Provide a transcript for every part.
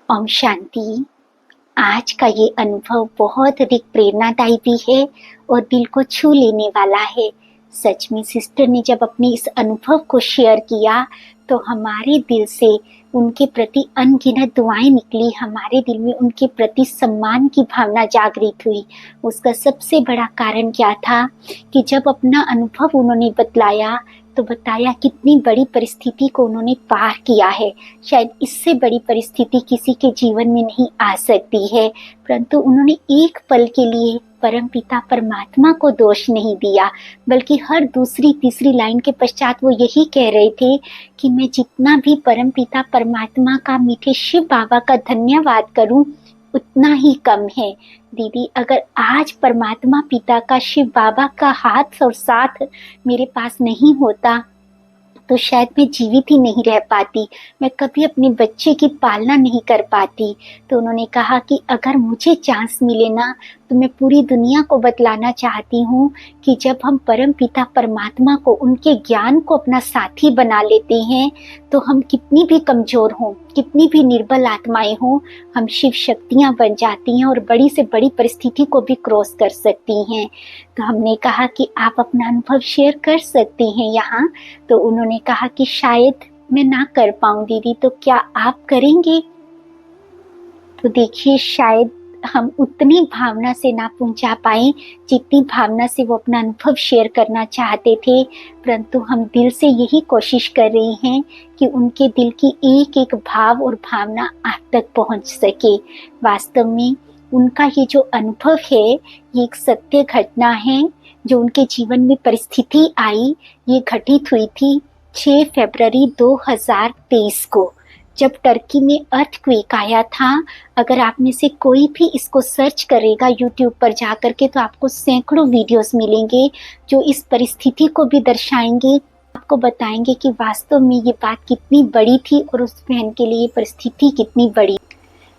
ओम शांति। आज का ये अनुभव बहुत अधिक प्रेरणादायी भी है और दिल को छू लेने वाला है। सच में सिस्टर ने जब अपने इस अनुभव को शेयर किया तो हमारे दिल से उनके प्रति अनगिनत दुआएं निकली, हमारे दिल में उनके प्रति सम्मान की भावना जागृत हुई। उसका सबसे बड़ा कारण क्या था कि जब अपना अनुभव उन्होंने बतलाया तो बताया कितनी बड़ी परिस्थिति को उन्होंने पार किया है। शायद इससे बड़ी परिस्थिति किसी के जीवन में नहीं आ सकती है, परंतु उन्होंने एक पल के लिए परमपिता परमात्मा को दोष नहीं दिया, बल्कि हर दूसरी तीसरी लाइन के पश्चात वो यही कह रहे थे कि मैं जितना भी परमपिता परमात्मा का, मीठे शिव बाबा का धन्यवाद करूं उतना ही कम है। दीदी, अगर आज परमात्मा पिता का, शिव बाबा का हाथ और साथ मेरे पास नहीं होता तो शायद मैं जीवित ही नहीं रह पाती, मैं कभी अपने बच्चे की पालना नहीं कर पाती। तो उन्होंने कहा कि अगर मुझे चांस मिले ना तो मैं पूरी दुनिया को बतलाना चाहती हूँ कि जब हम परम पिता परमात्मा को, उनके ज्ञान को अपना साथी बना लेते हैं तो हम कितनी भी कमजोर हों, कितनी भी निर्बल आत्माएं हों, हम शिव शक्तियाँ बन जाती हैं और बड़ी से बड़ी परिस्थिति को भी क्रॉस कर सकती हैं। तो हमने कहा कि आप अपना अनुभव शेयर कर सकती हैं यहाँ। तो उन्होंने कहा कि शायद मैं ना कर पाऊँ दीदी, तो क्या आप करेंगे? तो देखिए, शायद हम उतनी भावना से ना पहुंचा पाए जितनी भावना से वो अपना अनुभव शेयर करना चाहते थे, परंतु हम दिल से यही कोशिश कर रहे हैं कि उनके दिल की एक एक भाव और भावना आप तक पहुंच सके। वास्तव में उनका ये जो अनुभव है ये एक सत्य घटना है। जो उनके जीवन में परिस्थिति आई ये घटित हुई थी 6 फरवरी 2023 को, जब टर्की में अर्थक्वेक आया था। अगर आप में से कोई भी इसको सर्च करेगा यूट्यूब पर जाकर के तो आपको सैकड़ों वीडियोस मिलेंगे जो इस परिस्थिति को भी दर्शाएंगे, आपको बताएंगे कि वास्तव में ये बात कितनी बड़ी थी और उस बहन के लिए ये परिस्थिति कितनी बड़ी।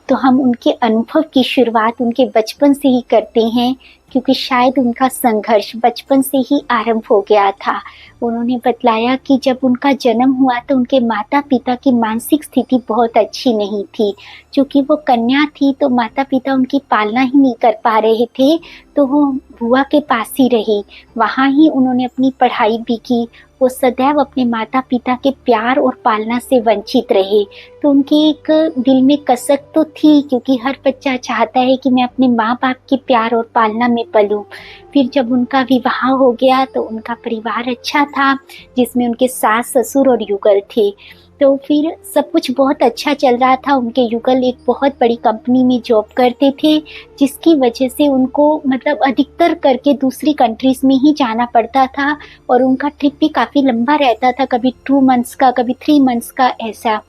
तो हम उनके अनुभव की शुरुआत उनके बचपन से ही करते हैं, क्योंकि शायद उनका संघर्ष बचपन से ही आरंभ हो गया था। उन्होंने बतलाया कि जब उनका जन्म हुआ तो उनके माता पिता की मानसिक स्थिति बहुत अच्छी नहीं थी। क्योंकि वो कन्या थी तो माता पिता उनकी पालना ही नहीं कर पा रहे थे, तो वो बुआ के पास ही रही, वहाँ ही उन्होंने अपनी पढ़ाई भी की। वो सदैव अपने माता पिता के प्यार और पालना से वंचित रहे। तो उनके एक दिल में कसक तो थी, क्योंकि हर बच्चा चाहता है कि मैं अपने माँ बाप के प्यार और पालना में पलूं। फिर जब उनका विवाह हो गया तो उनका परिवार अच्छा था, जिसमें उनके सास ससुर और युगल थे। तो फिर सब कुछ बहुत अच्छा चल रहा था। उनके युगल एक बहुत बड़ी कंपनी में जॉब करते थे, जिसकी वजह से उनको मतलब अधिकतर करके दूसरी कंट्रीज में ही जाना पड़ता था और उनका ट्रिप भी काफ़ी लंबा रहता था, कभी 2 मंथ्स का, कभी 3 मंथ्स का ऐसा।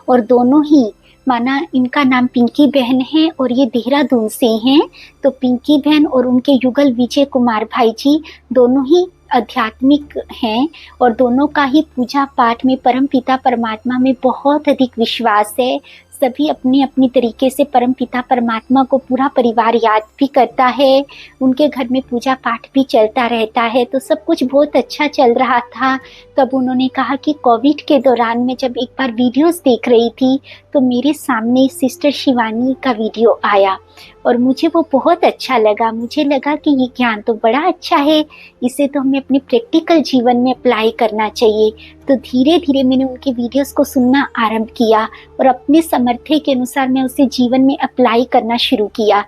और दोनों ही, माना इनका नाम पिंकी बहन है और ये देहरादून से हैं, तो पिंकी बहन और उनके युगल विजय कुमार भाई जी दोनों ही आध्यात्मिक हैं और दोनों का ही पूजा पाठ में परमपिता परमात्मा में बहुत अधिक विश्वास है। सभी अपनी अपनी तरीके से परमपिता परमात्मा को पूरा परिवार याद भी करता है, उनके घर में पूजा पाठ भी चलता रहता है। तो सब कुछ बहुत अच्छा चल रहा था। तब उन्होंने कहा कि कोविड के दौरान में जब एक बार वीडियोस देख रही थी तो मेरे सामने सिस्टर शिवानी का वीडियो आया और मुझे वो बहुत अच्छा लगा। मुझे लगा कि ये ज्ञान तो बड़ा अच्छा है, इसे तो हमें अपने प्रैक्टिकल जीवन में अप्लाई करना चाहिए। तो धीरे धीरे मैंने उनके वीडियोस को सुनना आरंभ किया और अपने सामर्थ्य के अनुसार मैं उसे जीवन में अप्लाई करना शुरू किया।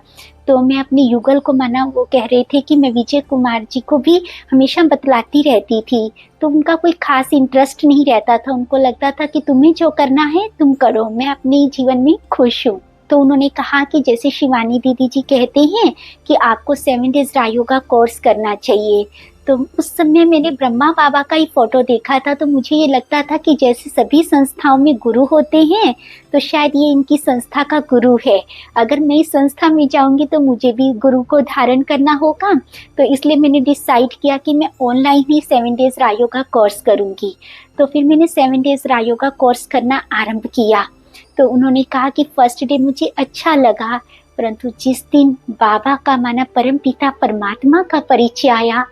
तो मैं अपने युगल को, माना वो कह रहे थे कि मैं विजय कुमार जी को भी हमेशा बतलाती रहती थी, तो उनका कोई खास इंटरेस्ट नहीं रहता था। उनको लगता था कि तुम्हें जो करना है तुम करो, मैं अपने जीवन में खुश हूँ। तो उन्होंने कहा कि जैसे शिवानी दीदी जी कहते हैं कि आपको 7 डेज रायोगा कोर्स करना चाहिए, तो उस समय मैंने ब्रह्मा बाबा का ही फोटो देखा था। तो मुझे ये लगता था कि जैसे सभी संस्थाओं में गुरु होते हैं तो शायद ये इनकी संस्था का गुरु है। अगर मैं इस संस्था में जाऊंगी तो मुझे भी गुरु को धारण करना होगा। तो इसलिए मैंने डिसाइड किया कि मैं ऑनलाइन ही 7 डेज रायोगा कोर्स करूंगी। तो फिर मैंने 7 डेज रायोगा कोर्स करना आरंभ किया। तो उन्होंने कहा कि फर्स्ट डे मुझे अच्छा लगा, परंतु जिस दिन बाबा का, माना परम पिता परमात्मा का परिचय आया,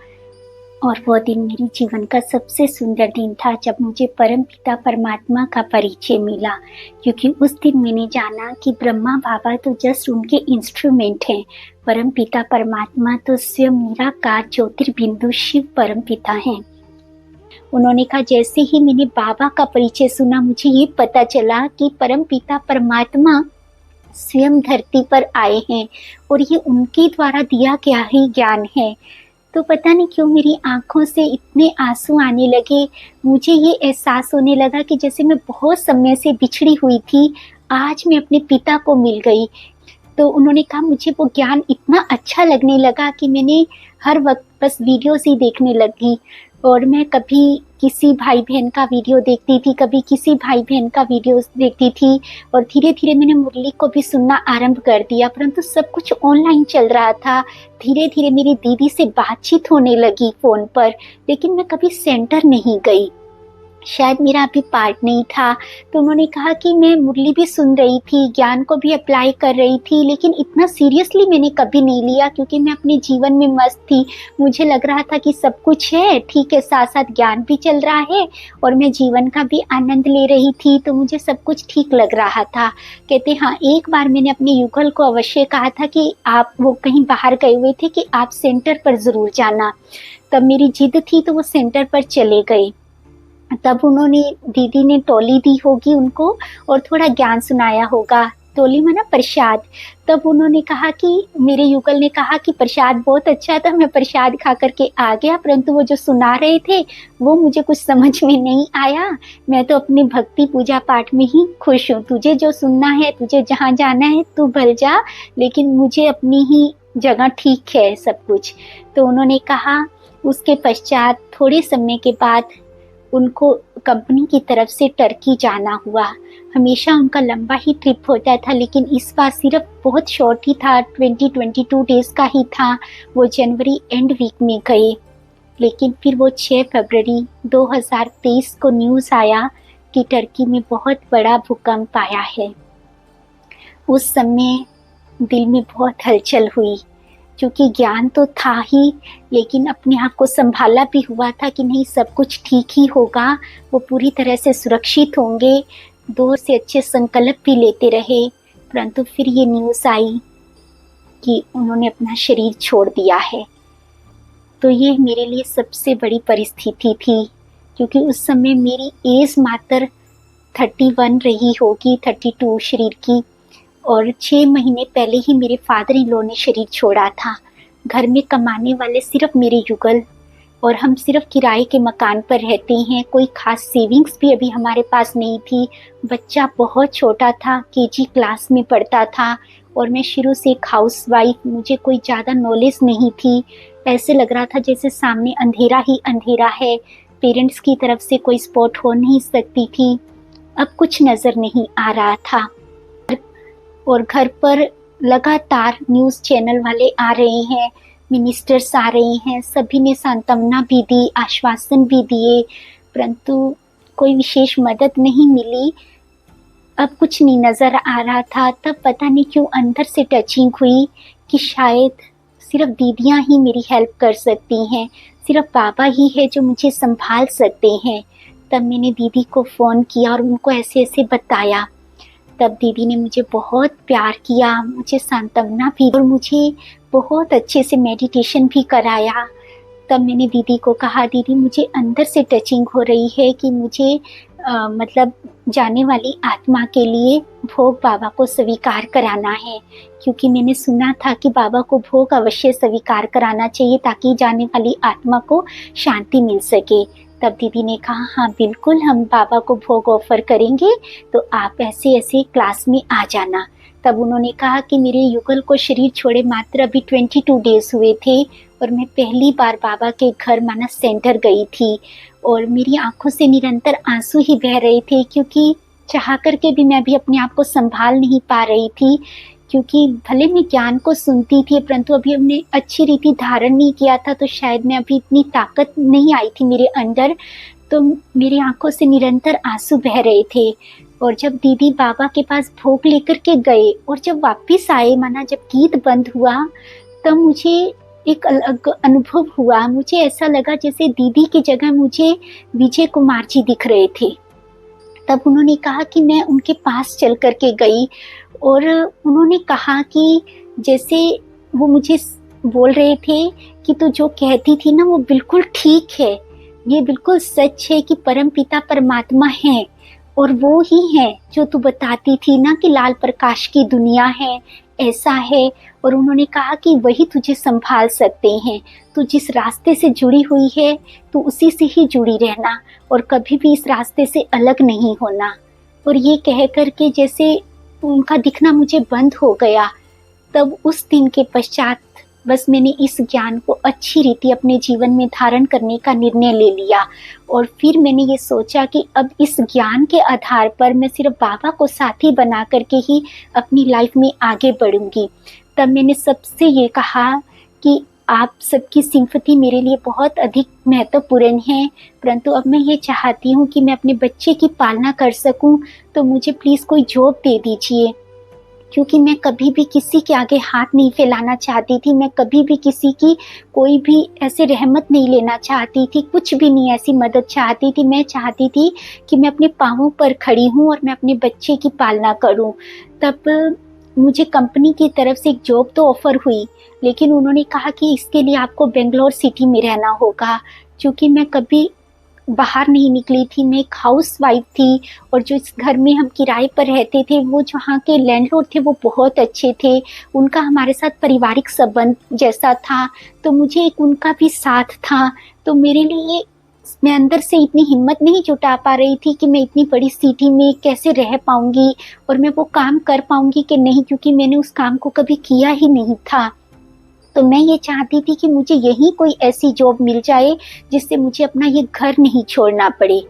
और वो दिन मेरे जीवन का सबसे सुंदर दिन था जब मुझे परमपिता परमात्मा का परिचय मिला, क्योंकि उस दिन मैंने जाना कि ब्रह्मा बाबा तो जस्ट उनके इंस्ट्रूमेंट हैं, परमपिता परमात्मा तो स्वयं निराकार ज्योतिर्बिंदु शिव परमपिता हैं। उन्होंने कहा, जैसे ही मैंने बाबा का परिचय सुना मुझे ये पता चला कि परमपिता परमात्मा स्वयं धरती पर आए हैं और ये उनके द्वारा दिया गया ही ज्ञान है। तो पता नहीं क्यों मेरी आंखों से इतने आंसू आने लगे। मुझे ये एहसास होने लगा कि जैसे मैं बहुत समय से बिछड़ी हुई थी, आज मैं अपने पिता को मिल गई। तो उन्होंने कहा, मुझे वो ज्ञान इतना अच्छा लगने लगा कि मैंने हर वक्त बस वीडियोस ही देखने लगी। और मैं कभी किसी भाई बहन का वीडियो देखती थी, कभी किसी भाई बहन का वीडियो देखती थी, और धीरे धीरे मैंने मुरली को भी सुनना आरंभ कर दिया। परंतु सब कुछ ऑनलाइन चल रहा था। धीरे धीरे मेरी दीदी से बातचीत होने लगी फ़ोन पर, लेकिन मैं कभी सेंटर नहीं गई, शायद मेरा अभी पार्ट नहीं था। तो उन्होंने कहा कि मैं मुरली भी सुन रही थी, ज्ञान को भी अप्लाई कर रही थी, लेकिन इतना सीरियसली मैंने कभी नहीं लिया, क्योंकि मैं अपने जीवन में मस्त थी। मुझे लग रहा था कि सब कुछ है ठीक है, साथ साथ ज्ञान भी चल रहा है और मैं जीवन का भी आनंद ले रही थी, तो मुझे सब कुछ ठीक लग रहा था। कहते हाँ, एक बार मैंने अपने युगल को अवश्य कहा था कि आप, वो कहीं बाहर गए हुए थे, कि आप सेंटर पर ज़रूर जाना। तब मेरी जिद थी तो वो सेंटर पर चले गए। तब उन्होंने, दीदी ने टोली दी होगी उनको और थोड़ा ज्ञान सुनाया होगा, टोली में ना प्रसाद। तब उन्होंने कहा कि, मेरे युगल ने कहा कि प्रसाद बहुत अच्छा था, मैं प्रसाद खा करके आ गया, परंतु वो जो सुना रहे थे वो मुझे कुछ समझ में नहीं आया। मैं तो अपनी भक्ति पूजा पाठ में ही खुश हूँ, तुझे जो सुनना है, तुझे जहाँ जाना है तू भल जा, लेकिन मुझे अपनी ही जगह ठीक है सब कुछ। तो उन्होंने कहा, उसके पश्चात थोड़े समय के बाद उनको कंपनी की तरफ से टर्की जाना हुआ। हमेशा उनका लंबा ही ट्रिप होता था, लेकिन इस बार सिर्फ बहुत शॉर्ट ही था, 22 डेज का ही था। वो जनवरी एंड वीक में गए, लेकिन फिर वो 6 फरवरी 2023 को न्यूज़ आया कि टर्की में बहुत बड़ा भूकंप आया है। उस समय दिल में बहुत हलचल हुई, क्योंकि ज्ञान तो था ही, लेकिन अपने आप को संभाला भी हुआ था कि नहीं, सब कुछ ठीक ही होगा, वो पूरी तरह से सुरक्षित होंगे। 2 से अच्छे संकल्प भी लेते रहे, परंतु फिर ये न्यूज़ आई कि उन्होंने अपना शरीर छोड़ दिया है। तो ये मेरे लिए सबसे बड़ी परिस्थिति थी, क्योंकि उस समय मेरी एज मात्र 31 रही होगी, 32 शरीर की, और 6 महीने पहले ही मेरे फादर इन लॉ ने शरीर छोड़ा था। घर में कमाने वाले सिर्फ मेरे युगल, और हम सिर्फ किराए के मकान पर रहते हैं। कोई खास सेविंग्स भी अभी हमारे पास नहीं थी। बच्चा बहुत छोटा था, केजी क्लास में पढ़ता था, और मैं शुरू से एक हाउस वाइफ, मुझे कोई ज़्यादा नॉलेज नहीं थी। ऐसे लग रहा था जैसे सामने अंधेरा ही अंधेरा है, पेरेंट्स की तरफ से कोई सपोर्ट हो नहीं सकती थी। अब कुछ नज़र नहीं आ रहा था, और घर पर लगातार न्यूज़ चैनल वाले आ रहे हैं, मिनिस्टर्स आ रहे हैं, सभी ने सांत्वना भी दी, आश्वासन भी दिए, परंतु कोई विशेष मदद नहीं मिली। अब कुछ नहीं नज़र आ रहा था। तब पता नहीं क्यों अंदर से टचिंग हुई कि शायद सिर्फ दीदियाँ ही मेरी हेल्प कर सकती हैं, सिर्फ बाबा ही है जो मुझे संभाल सकते हैं। तब मैंने दीदी को फ़ोन किया और उनको ऐसे ऐसे बताया। तब दीदी ने मुझे बहुत प्यार किया, मुझे सांत्वना भी, और मुझे बहुत अच्छे से मेडिटेशन भी कराया। तब मैंने दीदी को कहा, दीदी मुझे अंदर से टचिंग हो रही है कि मुझे मतलब जाने वाली आत्मा के लिए भोग बाबा को स्वीकार कराना है, क्योंकि मैंने सुना था कि बाबा को भोग अवश्य स्वीकार कराना चाहिए ताकि जाने वाली आत्मा को शांति मिल सके। तब दीदी ने कहा, हाँ बिल्कुल, हम बाबा को भोग ऑफर करेंगे, तो आप ऐसे ऐसे क्लास में आ जाना। तब उन्होंने कहा कि मेरे युगल को शरीर छोड़े मात्र अभी 22 डेज हुए थे, और मैं पहली बार बाबा के घर मानस सेंटर गई थी, और मेरी आंखों से निरंतर आंसू ही बह रहे थे, क्योंकि चाह करके भी मैं भी अपने आप को संभाल नहीं पा रही थी। क्योंकि भले मैं ज्ञान को सुनती थी, परंतु अभी हमने अच्छी रीति धारण नहीं किया था, तो शायद मैं अभी इतनी ताकत नहीं आई थी मेरे अंदर। तो मेरी आंखों से निरंतर आंसू बह रहे थे। और जब दीदी बाबा के पास भोग लेकर के गए और जब वापस आए, माना जब गीत बंद हुआ, तब मुझे एक अलग अनुभव हुआ। मुझे ऐसा लगा जैसे दीदी की जगह मुझे विजय कुमार जी दिख रहे थे। तब उन्होंने कहा कि मैं उनके पास चल कर के गई और उन्होंने कहा कि जैसे वो मुझे बोल रहे थे कि तू जो कहती थी ना वो बिल्कुल ठीक है, ये बिल्कुल सच है कि परमपिता परमात्मा है और वो ही है जो तू बताती थी ना कि लाल प्रकाश की दुनिया है, ऐसा है। और उन्होंने कहा कि वही तुझे संभाल सकते हैं, तू जिस रास्ते से जुड़ी हुई है तू उसी से ही जुड़ी रहना और कभी भी इस रास्ते से अलग नहीं होना। और ये कह कर के जैसे उनका दिखना मुझे बंद हो गया। तब उस दिन के पश्चात बस मैंने इस ज्ञान को अच्छी रीति अपने जीवन में धारण करने का निर्णय ले लिया और फिर मैंने ये सोचा कि अब इस ज्ञान के आधार पर मैं सिर्फ बाबा को साथी बना करके ही अपनी लाइफ में आगे बढ़ूंगी। तब मैंने सबसे ये कहा कि आप सबकी सिंपैथी मेरे लिए बहुत अधिक महत्वपूर्ण है, परंतु अब मैं ये चाहती हूँ कि मैं अपने बच्चे की पालना कर सकूँ, तो मुझे प्लीज़ कोई जॉब दे दीजिए। क्योंकि मैं कभी भी किसी के आगे हाथ नहीं फैलाना चाहती थी, मैं कभी भी किसी की कोई भी ऐसे रहमत नहीं लेना चाहती थी, कुछ भी नहीं ऐसी मदद चाहती थी। मैं चाहती थी कि मैं अपने पाँवों पर खड़ी हूँ और मैं अपने बच्चे की पालना करूँ। तब मुझे कंपनी की तरफ से एक जॉब तो ऑफ़र हुई, लेकिन उन्होंने कहा कि इसके लिए आपको बेंगलोर सिटी में रहना होगा। क्योंकि मैं कभी बाहर नहीं निकली थी, मैं एक हाउस वाइफ थी और जो इस घर में हम किराए पर रहते थे वो जहाँ के लैंडलॉर्ड थे वो बहुत अच्छे थे, उनका हमारे साथ पारिवारिक संबंध जैसा था, तो मुझे एक उनका भी साथ था। तो मेरे लिए मैं अंदर से इतनी हिम्मत नहीं जुटा पा रही थी कि मैं इतनी बड़ी सिटी में कैसे रह पाऊंगी और मैं वो काम कर पाऊंगी कि नहीं, क्योंकि मैंने उस काम को कभी किया ही नहीं था। तो मैं ये चाहती थी कि मुझे यहीं कोई ऐसी जॉब मिल जाए जिससे मुझे अपना ये घर नहीं छोड़ना पड़े,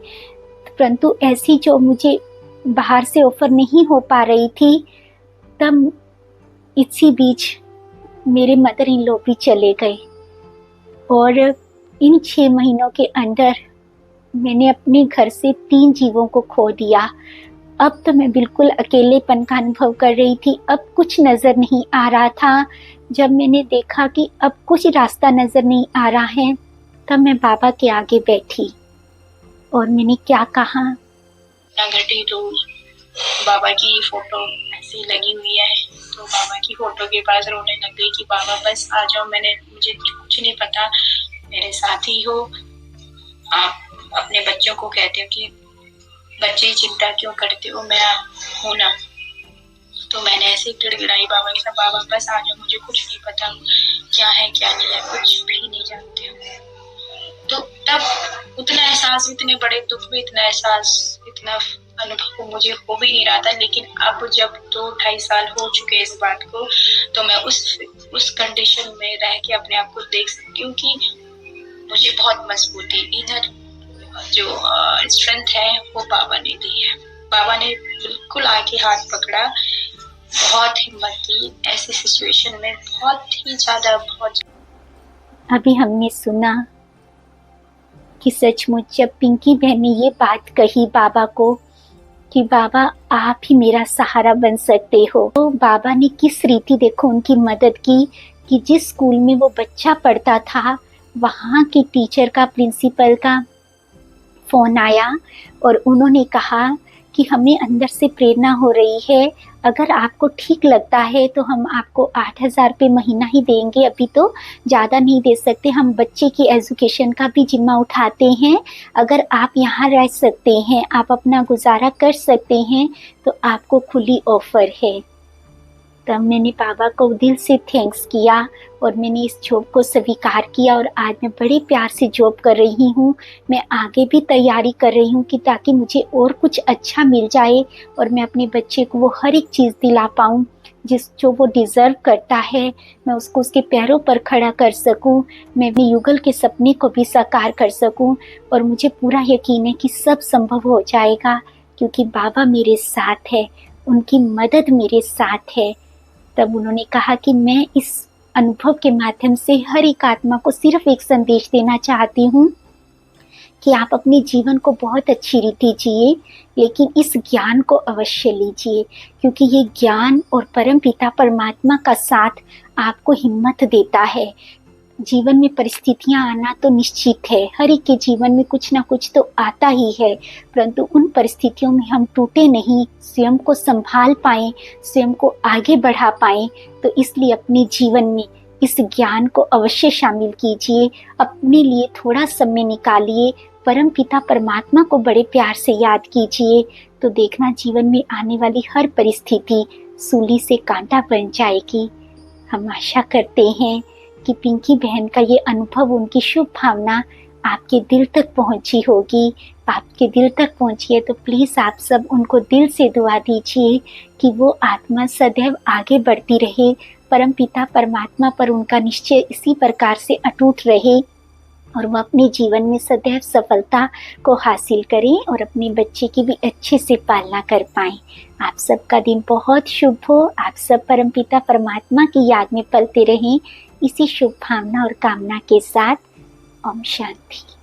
परंतु ऐसी जॉब मुझे बाहर से ऑफर नहीं हो पा रही थी। तब इसी बीच मेरे मदर इन लॉ भी चले गए और इन 6 महीनों के अंदर मैंने अपने घर से 3 जीवों को खो दिया। अब तो मैं बिल्कुल अकेलेपन का अनुभव कर रही थी, अब कुछ नज़र नहीं आ रहा था। जब मैंने देखा कि अब कुछ रास्ता नज़र नहीं आ रहा है, तब मैं बाबा के आगे बैठी और मैंने क्या कहा, ना घटी तो बाबा की फोटो ऐसी लगी हुई है, तो बाबा की फोटो के पास रोने लग गई कि बाबा बस आ जाओ, मुझे कुछ नहीं पता, मेरे साथ ही हो। आप अपने बच्चों को कहते हो कि बच्चे चिंता क्यों करते हो, मैं हूं ना। तो मैंने ऐसे गिड़गिड़ाई बाबा के साथ, बाबा बस आ जाओ, मुझे कुछ नहीं पता क्या है क्या नहीं है, कुछ भी नहीं जानते हो। तो तब उतना एहसास, इतने बड़े दुख में इतना एहसास, इतना अनुभव मुझे हो भी नहीं रहा था। लेकिन अब जब 2-2.5 साल हो चुके इस बात को, तो मैं उस कंडीशन में रह के अपने आप को देख सकती हूँ कि मुझे बहुत मजबूती, इनर जो स्ट्रेंथ है वो बाबा ने दी है। बाबा ने बिल्कुल आके हाथ पकड़ा, बहुत हिम्मत दी ऐसी सिचुएशन में, बहुत ही ज्यादा। अभी हमने सुना कि सचमुच जब पिंकी बहन ने ये बात कही बाबा को कि बाबा आप ही मेरा सहारा बन सकते हो, तो बाबा ने किस रीति देखो उनकी मदद की कि जिस स्कूल में वो बच्चा पढ़ता था वहाँ के टीचर का, प्रिंसिपल का फ़ोन आया और उन्होंने कहा कि हमें अंदर से प्रेरणा हो रही है, अगर आपको ठीक लगता है तो हम आपको 8,000 रुपये महीना ही देंगे, अभी तो ज़्यादा नहीं दे सकते, हम बच्चे की एजुकेशन का भी जिम्मा उठाते हैं, अगर आप यहाँ रह सकते हैं, आप अपना गुजारा कर सकते हैं तो आपको खुली ऑफ़र है। तब मैंने बाबा को दिल से थैंक्स किया और मैंने इस जॉब को स्वीकार किया और आज मैं बड़े प्यार से जॉब कर रही हूँ। मैं आगे भी तैयारी कर रही हूँ कि ताकि मुझे और कुछ अच्छा मिल जाए और मैं अपने बच्चे को वो हर एक चीज़ दिला पाऊँ जो वो डिज़र्व करता है, मैं उसको उसके पैरों पर खड़ा कर सकूँ, मैं अपने युगल के सपने को भी साकार कर सकूँ। और मुझे पूरा यकीन है कि सब संभव हो जाएगा क्योंकि बाबा मेरे साथ है, उनकी मदद मेरे साथ है। तब उन्होंने कहा कि मैं इस अनुभव के माध्यम से हर एक आत्मा को सिर्फ एक संदेश देना चाहती हूँ कि आप अपने जीवन को बहुत अच्छी रीति जिए, लेकिन इस ज्ञान को अवश्य लीजिए क्योंकि ये ज्ञान और परमपिता परमात्मा का साथ आपको हिम्मत देता है। जीवन में परिस्थितियां आना तो निश्चित है, हर एक के जीवन में कुछ ना कुछ तो आता ही है, परंतु उन परिस्थितियों में हम टूटे नहीं, स्वयं को संभाल पाएं, स्वयं को आगे बढ़ा पाएं, तो इसलिए अपने जीवन में इस ज्ञान को अवश्य शामिल कीजिए। अपने लिए थोड़ा समय निकालिए, परम पिता परमात्मा को बड़े प्यार से याद कीजिए, तो देखना जीवन में आने वाली हर परिस्थिति सूली से कांटा बन जाएगी। हम आशा करते हैं कि पिंकी बहन का ये अनुभव, उनकी शुभ भावना आपके दिल तक पहुंची होगी। आपके दिल तक पहुंची है तो प्लीज़ आप सब उनको दिल से दुआ दीजिए कि वो आत्मा सदैव आगे बढ़ती रहे, परम पिता परमात्मा पर उनका निश्चय इसी प्रकार से अटूट रहे और वह अपने जीवन में सदैव सफलता को हासिल करें और अपने बच्चे की भी अच्छे से पालना कर पाएं। आप सबका दिन बहुत शुभ हो। आप सब परमपिता परमात्मा की याद में पलते रहें। इसी शुभ भावना और कामना के साथ ओम शांति।